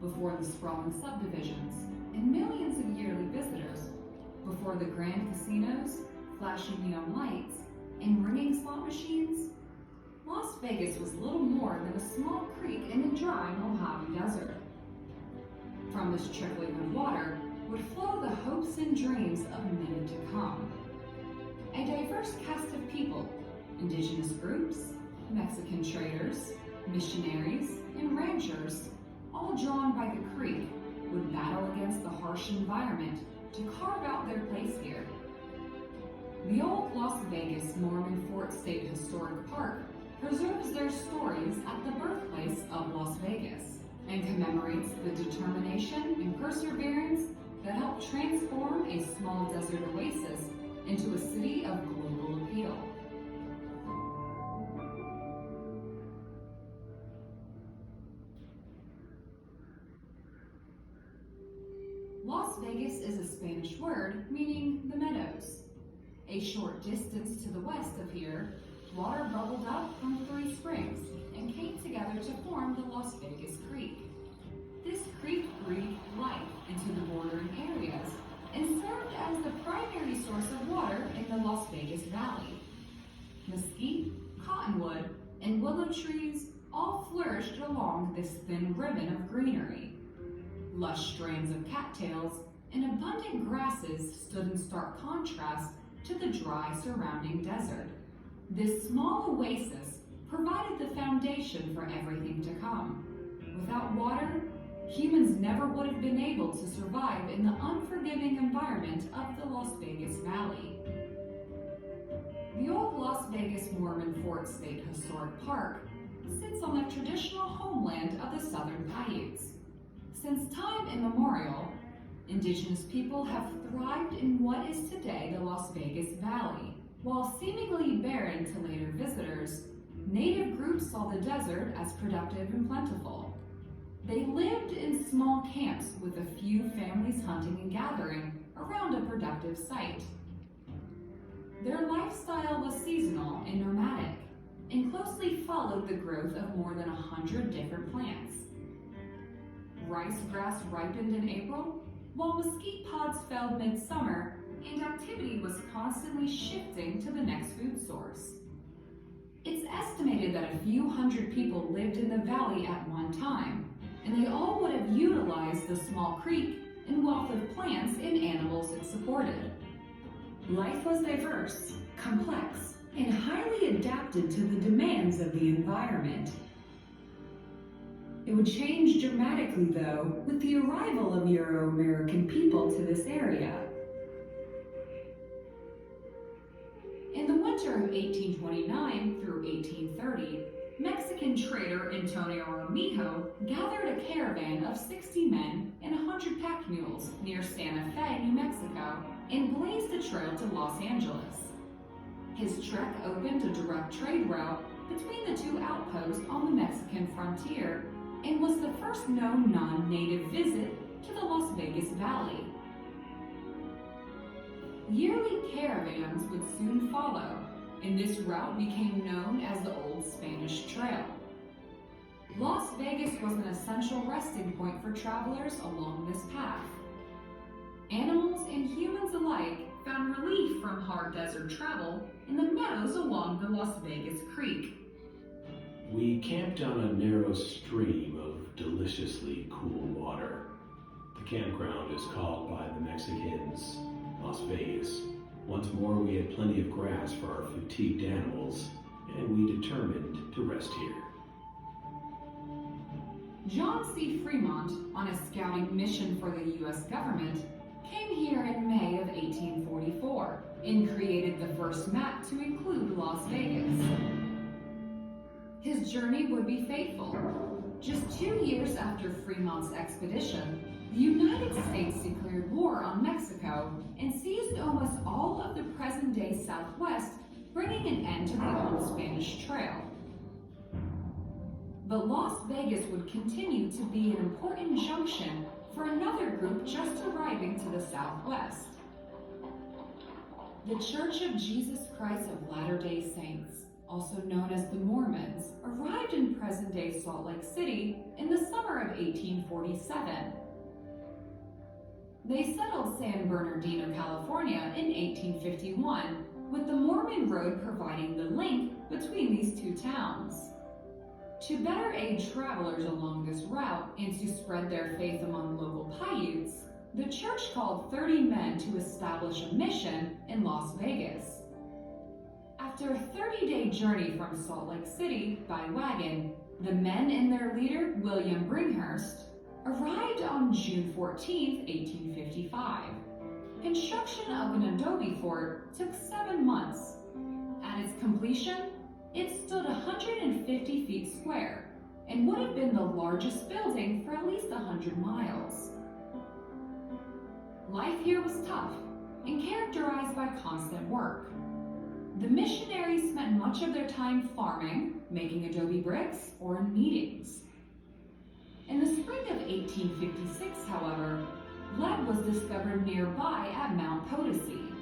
before the sprawling subdivisions and millions of yearly visitors, before the grand casinos, flashing neon lights, and ringing slot machines, Las Vegas was little more than a small creek in the dry Mojave Desert. From this trickling of water would flow the hopes and dreams of many to come. A diverse cast of people, indigenous groups, Mexican traders, missionaries, and ranchers, all drawn by the creek, would battle against the harsh environment to carve out their place here. The old Las Vegas Mormon Fort State Historic Park preserves their stories at the birthplace of Las Vegas and commemorates the determination and perseverance that helped transform a small desert oasis into a city of global appeal. Las Vegas is a Spanish word meaning the meadows. A short distance to the west of here, water bubbled up from 3 springs and came together to form the Las Vegas Creek. This creek breathed life into the bordering areas and served as the primary source of water in the Las Vegas Valley. Mesquite, cottonwood, and willow trees all flourished along this thin ribbon of greenery. Lush strands of cattails and abundant grasses stood in stark contrast to the dry surrounding desert. This small oasis provided the foundation for everything to come. Without water, humans never would have been able to survive in the unforgiving environment of the Las Vegas Valley. The old Las Vegas Mormon Fort State Historic Park sits on the traditional homeland of the Southern Paiutes. Since time immemorial, indigenous people have thrived in what is today the Las Vegas Valley. While seemingly barren to later visitors, native groups saw the desert as productive and plentiful. They lived in small camps with a few families hunting and gathering around a productive site. Their lifestyle was seasonal and nomadic, and closely followed the growth of more than 100 different plants. Rice grass ripened in April, while mesquite pods fell midsummer, and activity was constantly shifting to the next food source. It's estimated that a few hundred people lived in the valley at one time, and they all would have utilized the small creek and wealth of plants and animals it supported. Life was diverse, complex, and highly adapted to the demands of the environment. It would change dramatically, though, with the arrival of Euro-American people to this area. In the winter of 1829 through 1830, Mexican trader Antonio Armijo gathered a caravan of 60 men and 100 pack mules near Santa Fe, New Mexico, and blazed a trail to Los Angeles. His trek opened a direct trade route between the 2 outposts on the Mexican frontier and was the first known non-native visit to the Las Vegas Valley. Yearly caravans would soon follow, and this route became known as the Old Spanish Trail. Las Vegas was an essential resting point for travelers along this path. Animals and humans alike found relief from hard desert travel in the meadows along the Las Vegas Creek. We camped on a narrow stream of deliciously cool water. The campground is called by the Mexicans Las Vegas. Once more, we had plenty of grass for our fatigued animals, and we determined to rest here. John C. Fremont, on a scouting mission for the U.S. government, came here in May of 1844 and created the first map to include Las Vegas. His journey would be fateful. Just 2 years after Fremont's expedition, the United States declared war on Mexico and seized almost all of the present-day Southwest, bringing an end to the Old Spanish Trail. But Las Vegas would continue to be an important junction for another group just arriving to the Southwest. The Church of Jesus Christ of Latter-day Saints, also known as the Mormons, arrived in present-day Salt Lake City in the summer of 1840. 1847. They settled San Bernardino, California in 1851, with the Mormon Road providing the link between these two towns. To better aid travelers along this route and to spread their faith among local Paiutes, the church called 30 men to establish a mission in Las Vegas. After a 30-day journey from Salt Lake City by wagon, the men and their leader, William Bringhurst, arrived on June 14, 1855. Construction of an adobe fort took 7 months. At its completion, it stood 150 feet square and would have been the largest building for at least 100 miles. Life here was tough and characterized by constant work. The missionaries spent much of their time farming, making adobe bricks, or in meetings. In the spring of 1856, however, lead was discovered nearby at Mount Potosi.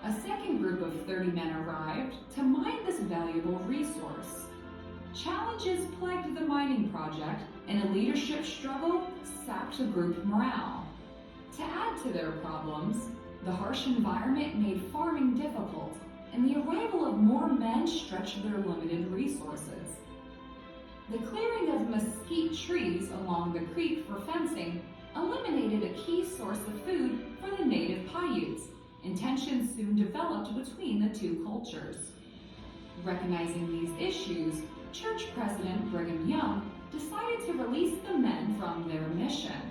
A second group of 30 men arrived to mine this valuable resource. Challenges plagued the mining project, and a leadership struggle sapped the group morale. To add to their problems, the harsh environment made farming difficult, and the arrival of more men stretched their limited resources. The clearing of mesquite trees along the creek for fencing eliminated a key source of food for the native Paiutes, and tensions soon developed between the two cultures. Recognizing these issues, church president Brigham Young decided to release the men from their mission.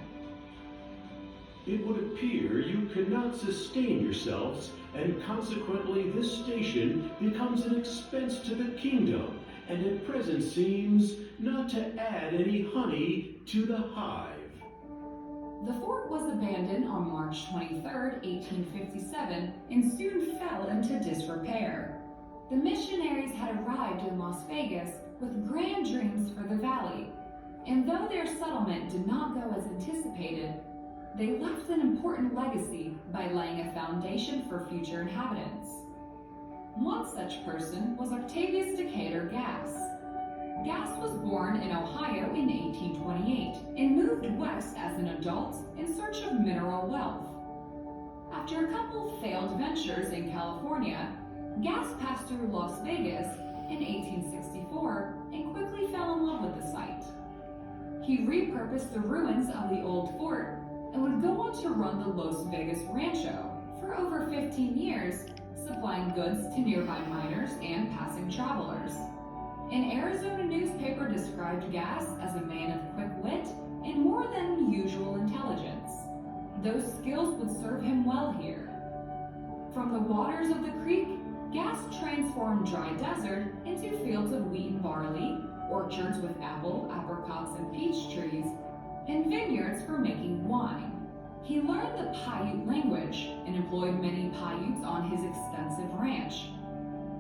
It would appear you cannot sustain yourselves, and consequently this station becomes an expense to the kingdom, and at present seems not to add any honey to the hive. The fort was abandoned on March 23, 1857, and soon fell into disrepair. The missionaries had arrived in Las Vegas with grand dreams for the valley, and though their settlement did not go as anticipated, they left an important legacy by laying a foundation for future inhabitants. One such person was Octavius Decatur Gass. Gass was born in Ohio in 1828 and moved west as an adult in search of mineral wealth. After a couple failed ventures in California, Gass passed through Las Vegas in 1864 and quickly fell in love with the site. He repurposed the ruins of the old fort and would go on to run the Las Vegas Rancho for over 15 years, supplying goods to nearby miners and passing travelers. An Arizona newspaper described Gass as a man of quick wit and more than usual intelligence. Those skills would serve him well here. From the waters of the creek, Gass transformed dry desert into fields of wheat and barley, orchards with apple, apricots, and peach trees, and vineyards for making wine. He learned the Paiute language and employed many Paiutes on his extensive ranch.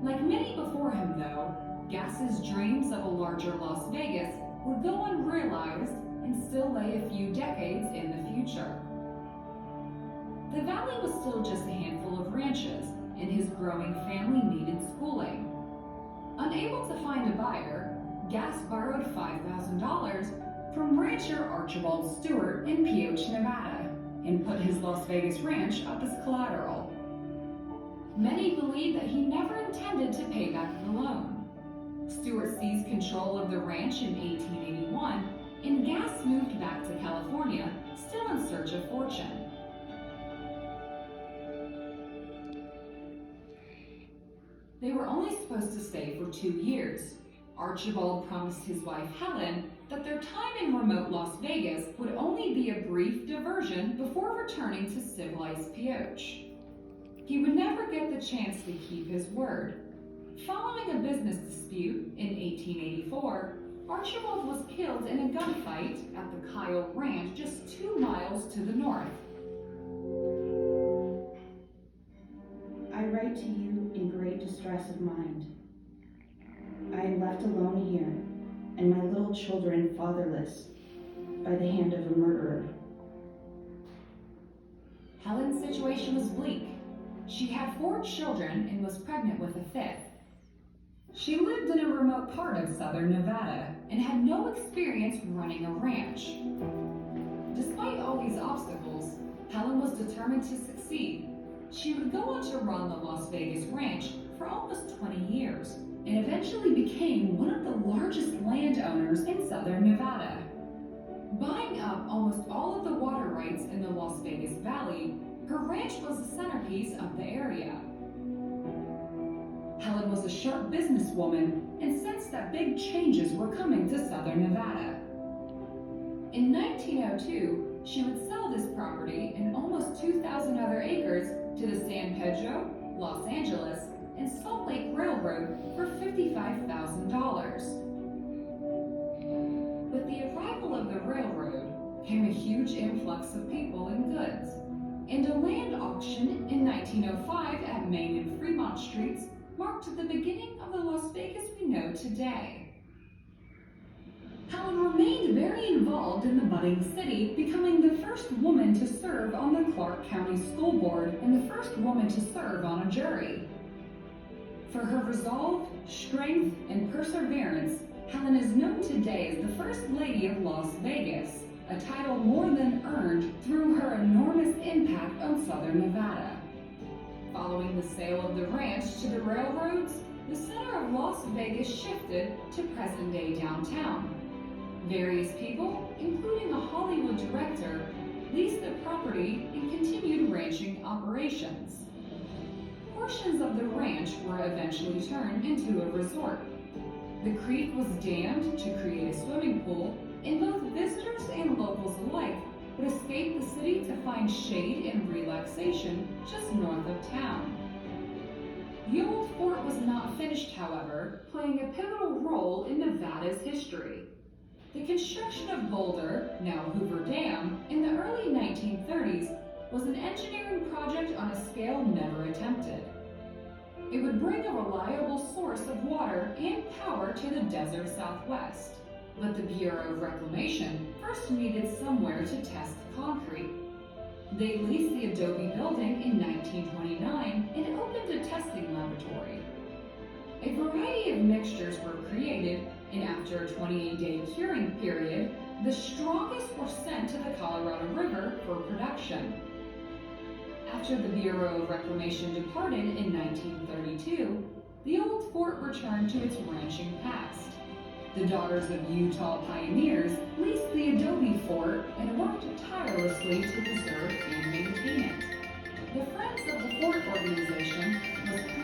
Like many before him, though, Gass's dreams of a larger Las Vegas would go unrealized and still lay a few decades in the future. The valley was still just a handful of ranches, and his growing family needed schooling. Unable to find a buyer, Gass borrowed $5,000 from rancher Archibald Stewart in Pioche, Nevada, and put his Las Vegas ranch up as collateral. Many believe that he never intended to pay back the loan. Stewart seized control of the ranch in 1881, and Gass moved back to California, still in search of fortune. They were only supposed to stay for 2 years. Archibald promised his wife Helen that their time in remote Las Vegas would only be a brief diversion before returning to civilized Pioche. He would never get the chance to keep his word. Following a business dispute in 1884, Archibald was killed in a gunfight at the Kyle Ranch just 2 miles to the north. I write to you in great distress of mind. I am left alone here, and my little children fatherless by the hand of a murderer. Helen's situation was bleak. She had 4 children and was pregnant with a 5th. She lived in a remote part of southern Nevada and had no experience running a ranch. Despite all these obstacles, Helen was determined to succeed. She would go on to run the Las Vegas ranch for almost 20 years and eventually became one of the largest landowners in southern Nevada. Buying up almost all of the water rights in the Las Vegas Valley, her ranch was the centerpiece of the area. Helen was a sharp businesswoman and sensed that big changes were coming to southern Nevada. In 1902, she would sell this property and almost 2,000 other acres to the San Pedro, Los Angeles, and Salt Lake Railroad for $55,000. With the arrival of the railroad came a huge influx of people and goods, and a land auction in 1905 at Main and Fremont Streets marked the beginning of the Las Vegas we know today. Helen remained very involved in the budding city, becoming the first woman to serve on the Clark County School Board and the first woman to serve on a jury. For her resolve, strength, and perseverance, Helen is known today as the First Lady of Las Vegas, a title more than earned through her enormous impact on southern Nevada. Following the sale of the ranch to the railroads, the center of Las Vegas shifted to present-day downtown. Various people, including a Hollywood director, leased the property and continued ranching operations. Portions of the ranch were eventually turned into a resort. The creek was dammed to create a swimming pool, and both visitors and locals alike would escape the city to find shade and relaxation just north of town. The old fort was not finished, however, playing a pivotal role in Nevada's history. The construction of Boulder, now Hoover Dam, in the early 1930s was an engineering project on a scale never attempted. It would bring a reliable source of water and power to the desert Southwest. But the Bureau of Reclamation first needed somewhere to test concrete. They leased the Adobe building in 1929 and opened a testing laboratory. A variety of mixtures were created, and after a 28-day curing period, the strongest were sent to the Colorado River for production. After the Bureau of Reclamation departed in 1932, the old fort returned to its ranching past. The Daughters of Utah Pioneers leased the Adobe Fort and worked tirelessly to preserve and maintain it. The Friends of the Fort organization was created